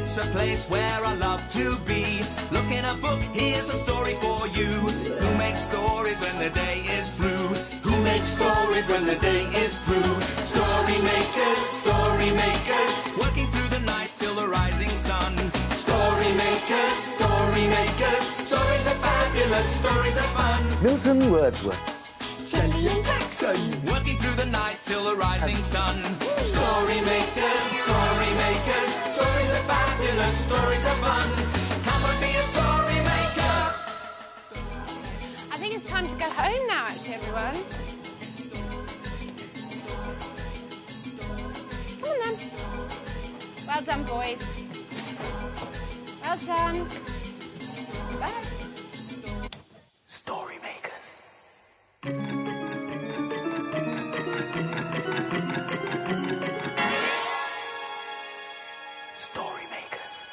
It's a place where I love to be. Look in a book, here's a story for you. Who makes stories when the day is through? Who makes stories when the day is through? Story makers, working through the night till the rising sun. Story makers, stories are fabulous, stories are fun. Milton Wordsworth. Shelley and Jackson. Working through the night till the rising sun. Story makers, stories are fabulous, stories are fun. Come and be a story maker. I think it's time to go home now, actually, everyone. Come on, then. Well done, boys. Well done. Bye. Story makers. Story makers.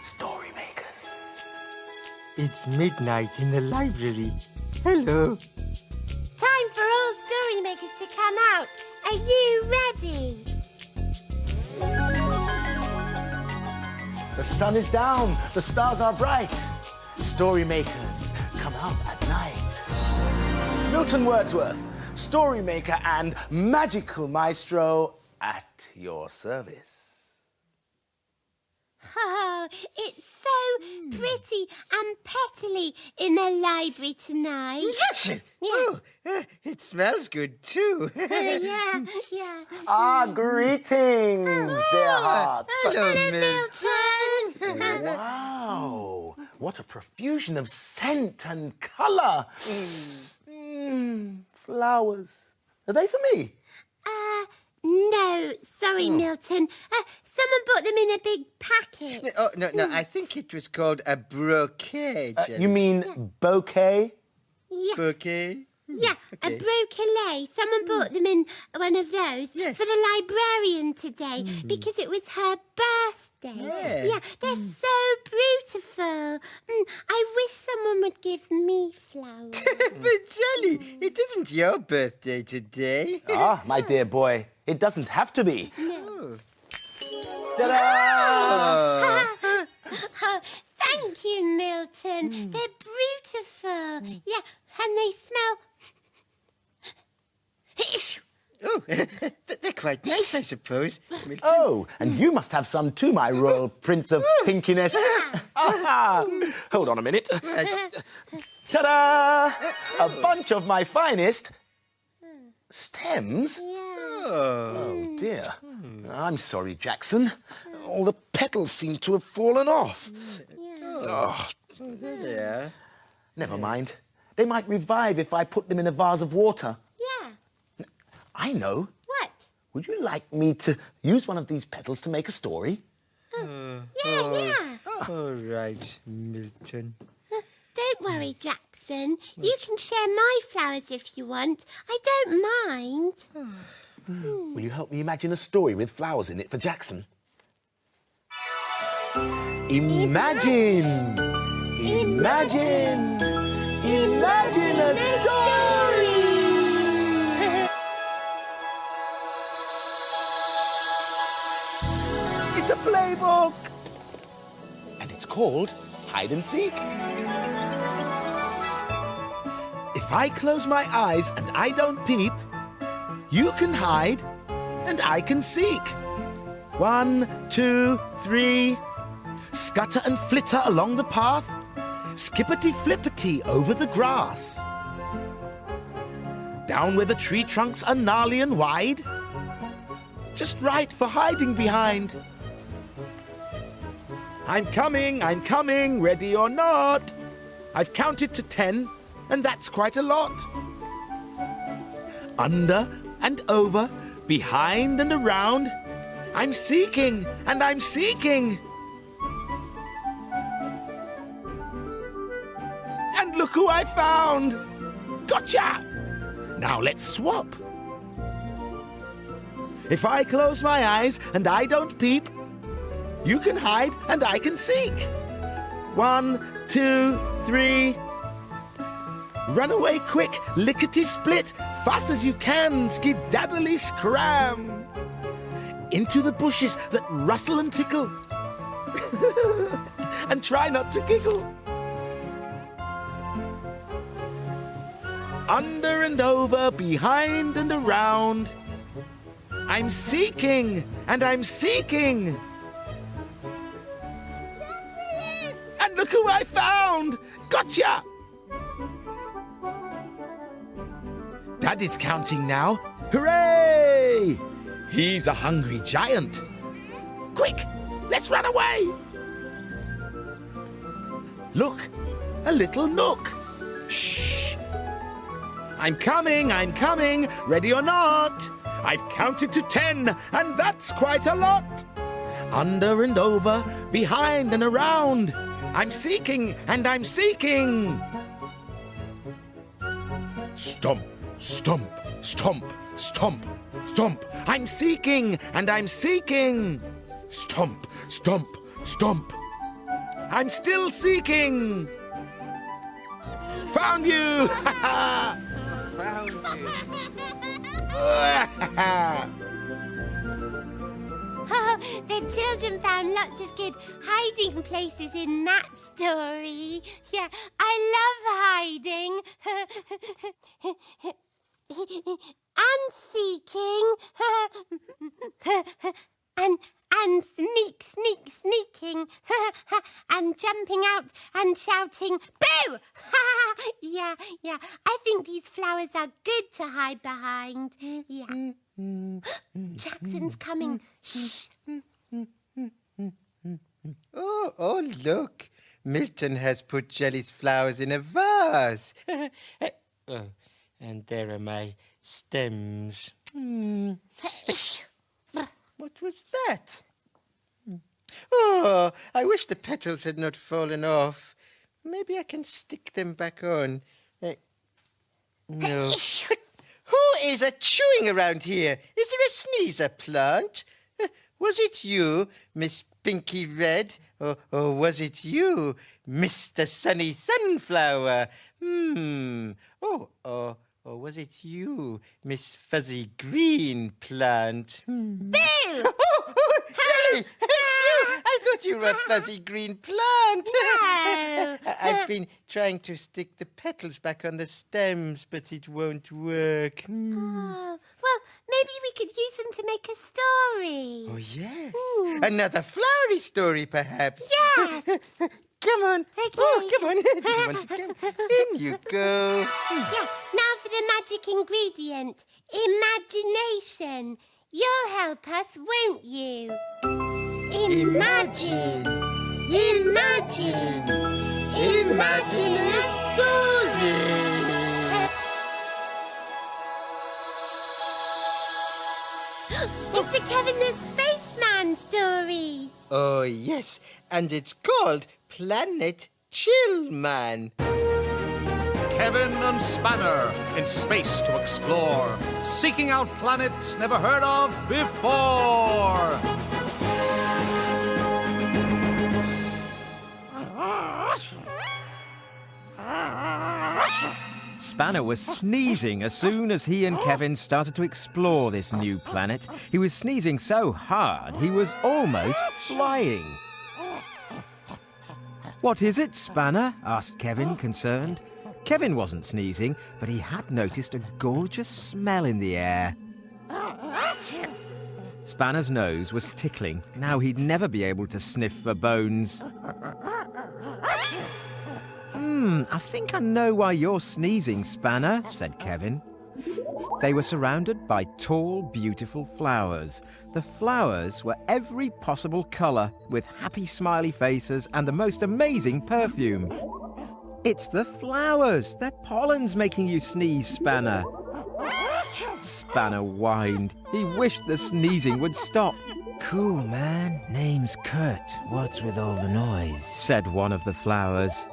Story makers. It's midnight in the library. Hello. Time for all story makers to come out. Are you ready? The sun is down. The stars are bright. Story makers come out at night. Milton Wordsworth, story maker and magical maestro at your service. Oh, it's so pretty and pettily in the library tonight. Yes, it? Yeah. Oh, it smells good too. Yeah. Ah, greetings, dear hearts. Hello, Milton. Wow, what a profusion of scent and colour. Flowers. Are they for me? No, sorry, Milton. Someone bought them in a big packet. Oh, no, I think it was called a brocade. You mean bouquet? Yeah. Bouquet? Yeah, Okay. a brocade. Someone bought them in one of those Yes. for the librarian today because it was her birthday. Yeah. They're so beautiful. I wish someone would give me flowers. But, Jelly, it isn't your birthday today. Ah, my dear boy, it doesn't have to be. Oh. Ta-da! Oh, thank you, Milton. They're beautiful. Yeah, and they smell... Oh, they're quite nice, I suppose. Milton. Oh, and you must have some too, my royal prince of pinkiness. Hold on a minute. Ta-da! A bunch of my finest stems. Oh, dear. I'm sorry, Jackson. All the petals seem to have fallen off. Oh, Yeah. never mind. They might revive if I put them in a vase of water. Yeah. I know. What? Would you like me to use one of these petals to make a story? Yeah. All right, Milton. Don't worry, Jackson. You can share my flowers if you want. I don't mind. Will you help me imagine a story with flowers in it for Jackson? Imagine! Imagine! Imagine a story! It's a playbook! And it's called Hide and Seek. If I close my eyes and I don't peep, you can hide and I can seek. 1, 2, 3. Scutter and flitter along the path. Skippity-flippity over the grass. Down where the tree trunks are gnarly and wide. Just right for hiding behind. I'm coming, ready or not. I've counted to 10, and that's quite a lot. Under and over, behind and around. I'm seeking, and I'm seeking. And look who I found! Gotcha! Now let's swap. If I close my eyes and I don't peep, you can hide and I can seek. 1, 2, 3. Run away quick, lickety-split, fast as you can, skidaddly-scram. Into the bushes that rustle and tickle. And try not to giggle. Under and over, behind and around. I'm seeking, and I'm seeking. And look who I found! Gotcha! Daddy's counting now. Hooray! He's a hungry giant. Quick, let's run away! Look, a little nook. Shh! I'm coming, ready or not. I've counted to 10, and that's quite a lot. Under and over, behind and around. I'm seeking, and I'm seeking. Stomp, stomp, stomp, stomp, stomp. I'm seeking, and I'm seeking. Stomp, stomp, stomp. I'm still seeking. Found you! Found you. Oh, the children found lots of good hiding places in that story. Yeah, I love hiding. And seeking. And sneaking. And jumping out and shouting, boo! Yeah. I think these flowers are good to hide behind. Yeah. Jackson's coming. Shh. Oh, look. Milton has put Jelly's flowers in a vase. Oh, and there are my stems. What was that? Oh, I wish the petals had not fallen off. Maybe I can stick them back on. No. Who is chewing around here? Is there a sneezer plant? Was it you, Miss Pinky Red? Or was it you, Mr. Sunny Sunflower? Or was it you, Miss Fuzzy Green Plant? Boo! Oh, Jelly! It's you! I thought you were a fuzzy green plant. No. I've been trying to stick the petals back on the stems, but it won't work. Oh, well, maybe we could use them to make a story. Oh, yes. Ooh. Another flowery story, perhaps. Yes. Come on. Okay. Oh, come on. Do you want to come? In you go. Yeah, now for the magic ingredient, imagination. You'll help us, won't you? Imagine Imagine a story. It's the Kevin the Spaceman story. Oh, yes. And it's called Planet Chillman. Kevin and Spanner in space to explore, seeking out planets never heard of before. Spanner was sneezing as soon as he and Kevin started to explore this new planet. He was sneezing so hard he was almost flying. "What is it, Spanner?" asked Kevin, concerned. Kevin wasn't sneezing, but he had noticed a gorgeous smell in the air. Spanner's nose was tickling. Now he'd never be able to sniff for bones. I think I know why you're sneezing, Spanner," said Kevin. They were surrounded by tall, beautiful flowers. The flowers were every possible colour, with happy, smiley faces and the most amazing perfume. "It's the flowers. Their pollen's making you sneeze, Spanner." Spanner whined. He wished the sneezing would stop. "Cool, man. Name's Kurt. What's with all the noise?" said one of the flowers.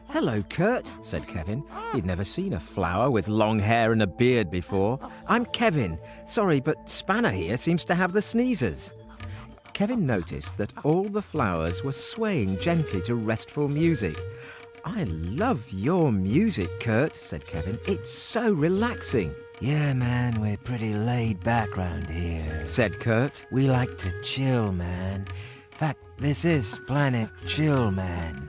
Hello, Kurt," said Kevin. He'd never seen a flower with long hair and a beard before. "I'm Kevin. Sorry, but Spanner here seems to have the sneezers." Kevin noticed that all the flowers were swaying gently to restful music. I love your music, Kurt, said Kevin. It's so relaxing. Yeah, man, we're pretty laid back round here, Said Kurt. We like to chill, man. In fact, this is Planet Chill, man.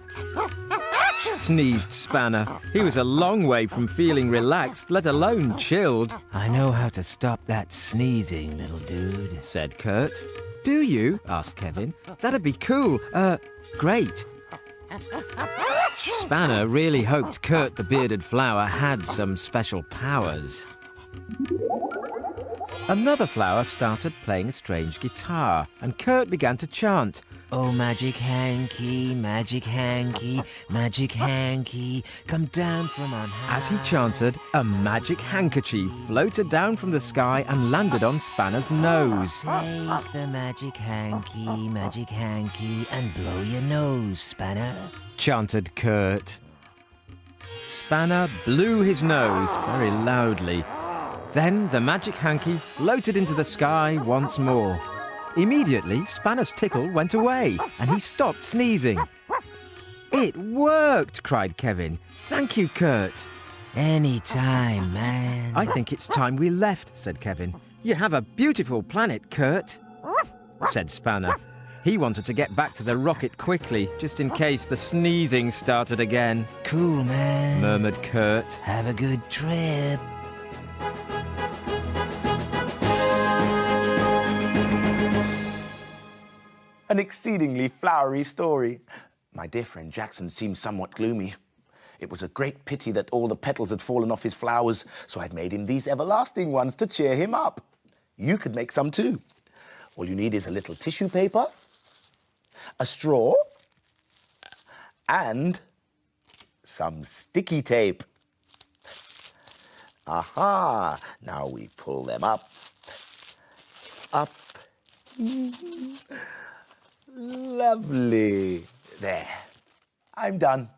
Sneezed Spanner. He was a long way from feeling relaxed, let alone chilled. I know how to stop that sneezing, little dude, Said Kurt. Do you? Asked Kevin. That'd be cool. Great. Spanner really hoped Kurt the bearded flower had some special powers. Another flower started playing a strange guitar, and Kurt began to chant. Oh, magic hanky, magic hanky, magic hanky, come down from on high. As he chanted, a magic handkerchief floated down from the sky and landed on Spanner's nose. Take the magic hanky, and blow your nose, Spanner. Chanted Kurt. Spanner blew his nose very loudly. Then the magic hanky floated into the sky once more. Immediately, Spanner's tickle went away, and he stopped sneezing. It worked, cried Kevin. Thank you, Kurt. Anytime, man. I think it's time we left, said Kevin. You have a beautiful planet, Kurt, said Spanner. He wanted to get back to the rocket quickly, just in case the sneezing started again. Cool, man, murmured Kurt. Have a good trip. An exceedingly flowery story. My dear friend Jackson seemed somewhat gloomy. It was a great pity that all the petals had fallen off his flowers, so I've made him these everlasting ones to cheer him up. You could make some too. All you need is a little tissue paper, a straw, and some sticky tape. Aha! Now we pull them up. Lovely. There. I'm done.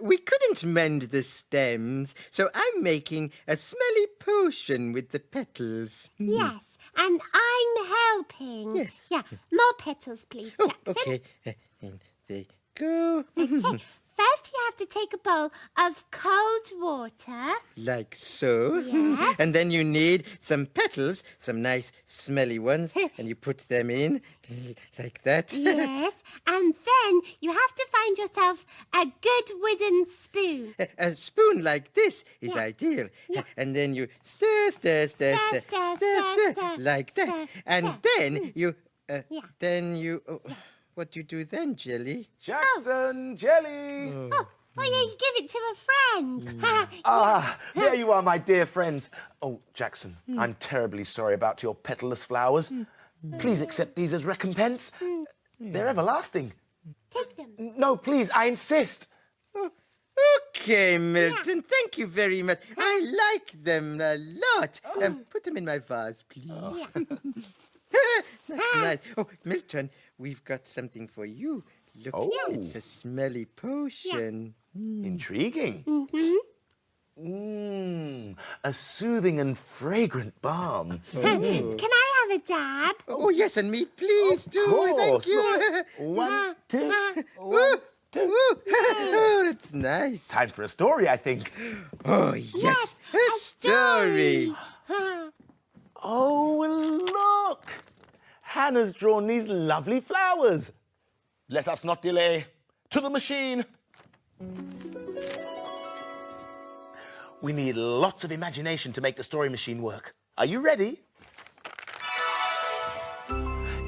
We couldn't mend the stems, so I'm making a smelly potion with the petals. Yes, and I'm helping. Yes. Yeah, more petals, please, Oh, Jackson. okay. And they go. Okay. First, you have to take a bowl of cold water. Like so. Yes. And then you need some petals, some nice smelly ones, and you put them in like that. Yes, and then you have to find yourself a good wooden spoon. A spoon like this is Yeah. ideal. Yeah. And then you stir, like that. stir, And stir. then you, Yeah. what do you do then, Jelly? Jackson, jelly! Oh, yeah, you give it to a friend. Ah, there you are, my dear friends. Oh, Jackson, I'm terribly sorry about your petalless flowers. Please accept these as recompense. They're everlasting. Take them. No, please, I insist. Okay, Milton, thank you very much. I like them a lot. Put them in my vase, please. That's nice. Oh, Milton, we've got something for you. Look, Oh. it's a smelly potion. Intriguing. A soothing and fragrant balm. Can I have a dab? Oh, yes, and me, please, do. Thank course. you. 1, 2, Ooh, 1, 2. oh, it's nice. Time for a story, I think. Oh, yes, a story. Oh, look! Hannah's drawn these lovely flowers. Let us not delay. To the machine. We need lots of imagination to make the story machine work. Are you ready?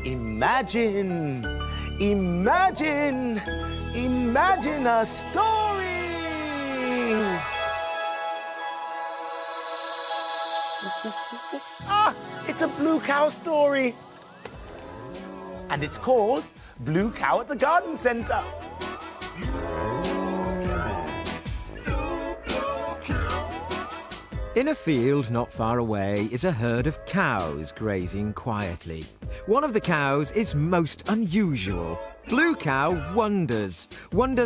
Imagine, imagine, imagine a story. Ah, it's a blue cow story. And it's called Blue Cow at the Garden Centre. In a field not far away is a herd of cows grazing quietly. One of the cows is most unusual. Blue Cow wonders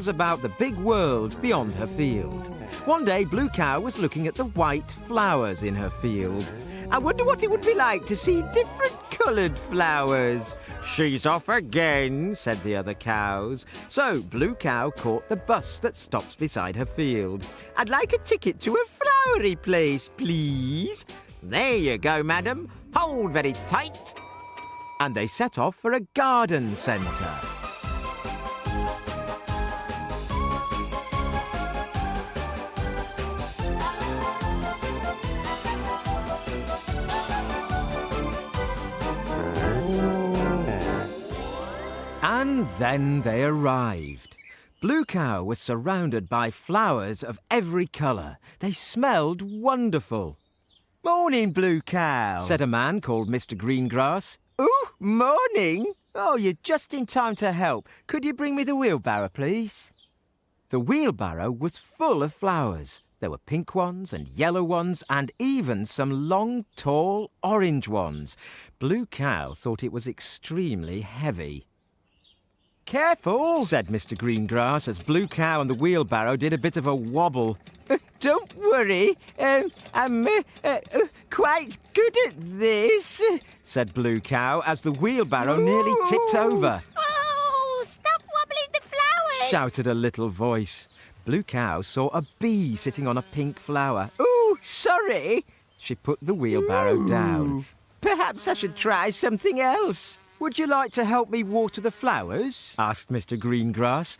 about the big world beyond her field. One day, Blue Cow was looking at the white flowers in her field. I wonder what it would be like to see different coloured flowers. She's off again, said the other cows. So Blue Cow caught the bus that stops beside her field. I'd like a ticket to a flowery place, please. There you go, madam. Hold very tight. And they set off for a garden centre. And then they arrived. Blue Cow was surrounded by flowers of every colour. They smelled wonderful. Morning, Blue Cow, said a man called Mr. Greengrass. Ooh, morning. Oh, you're just in time to help. Could you bring me the wheelbarrow, please? The wheelbarrow was full of flowers. There were pink ones and yellow ones and even some long, tall, orange ones. Blue Cow thought it was extremely heavy. Careful, said Mr. Greengrass as Blue Cow and the wheelbarrow did a bit of a wobble. Don't worry, I'm quite good at this, said Blue Cow as the wheelbarrow nearly tipped over. Oh, stop wobbling the flowers! Shouted a little voice. Blue Cow saw a bee sitting on a pink flower. Ooh, sorry. She put the wheelbarrow down. Perhaps I should try something else. Would you like to help me water the flowers? Asked Mr. Greengrass.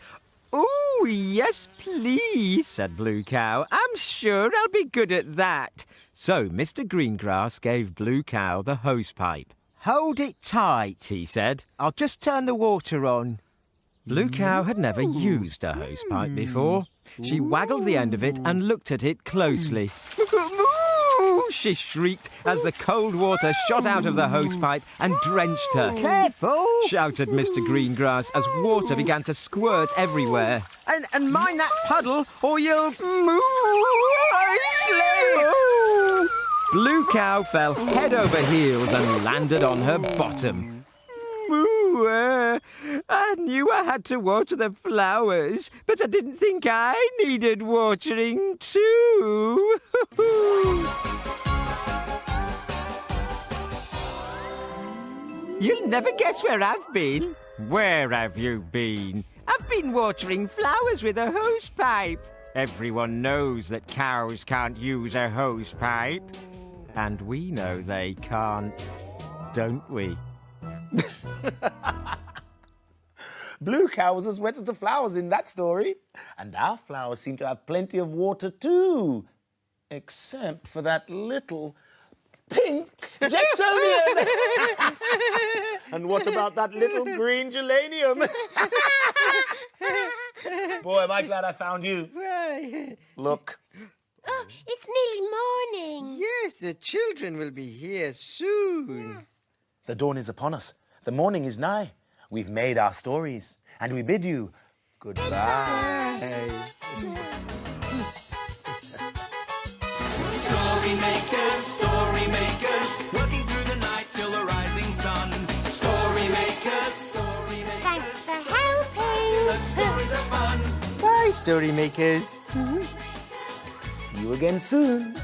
Oh, yes, please, said Blue Cow. I'm sure I'll be good at that. So Mr. Greengrass gave Blue Cow the hosepipe. Hold it tight, he said. I'll just turn the water on. Blue Cow had never used a hosepipe before. She waggled the end of it and looked at it closely. She shrieked as the cold water shot out of the hosepipe and drenched her. Careful! Shouted Mr. Greengrass as water began to squirt everywhere. And mind that puddle or you'll... Blue Cow fell head over heels and landed on her bottom. I knew I had to water the flowers, but I didn't think I needed watering too. You'll never guess where I've been. Where have you been? I've been watering flowers with a hosepipe. Everyone knows that cows can't use a hosepipe. And we know they can't, don't we? Blue Cow was as wet as the flowers in that story. And our flowers seem to have plenty of water too. Except for that little pink Jacksonian. And what about that little green geranium? Boy, am I glad I found you. Look. Oh, it's nearly morning. Yes, the children will be here soon. The dawn is upon us. The morning is nigh. We've made our stories, and we bid you goodbye. Story makers, working through the night till the rising sun. Story makers. Thanks for helping. Stories are fun. Bye, story makers. See you again soon.